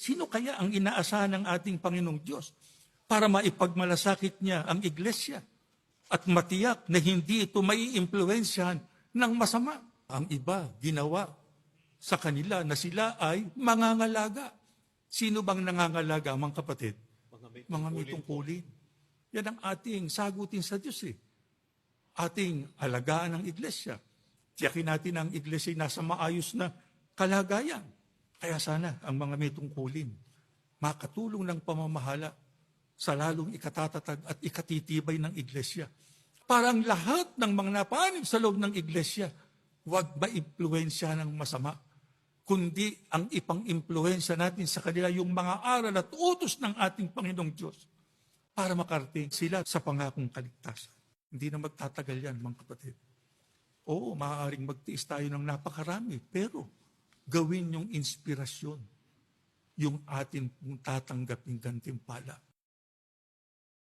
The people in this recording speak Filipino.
Sino kaya ang inaasahan ng ating Panginoong Diyos para maipagmalasakit niya ang iglesia at matiyak na hindi ito maiimpluwensyahan ng masama? Ang iba ginawa sa kanila na sila ay mangangalaga. Sino bang nangangalaga, mga kapatid? Mga may tungkulin. Yan ang ating sagutin sa Diyos Ating alagaan ng iglesia. Tiyakin natin ang iglesia ay nasa maayos na kalagayan. Kaya sana ang mga may tungkulin makatulong ng pamamahala sa lalong ikatatatag at ikatitibay ng iglesia. Parang lahat ng mga napanig sa loob ng iglesia, huwag maimpluwensya ng masama, kundi ang ipang-impluwensya natin sa kanila yung mga aral at utos ng ating Panginoong Diyos para makarating sila sa pangakong kaligtasan. Hindi na magtatagal yan, mga kapatid. Oo, maaaring magtiis tayo ng napakarami, pero gawin yung inspirasyon, yung atin tatanggaping gantimpala.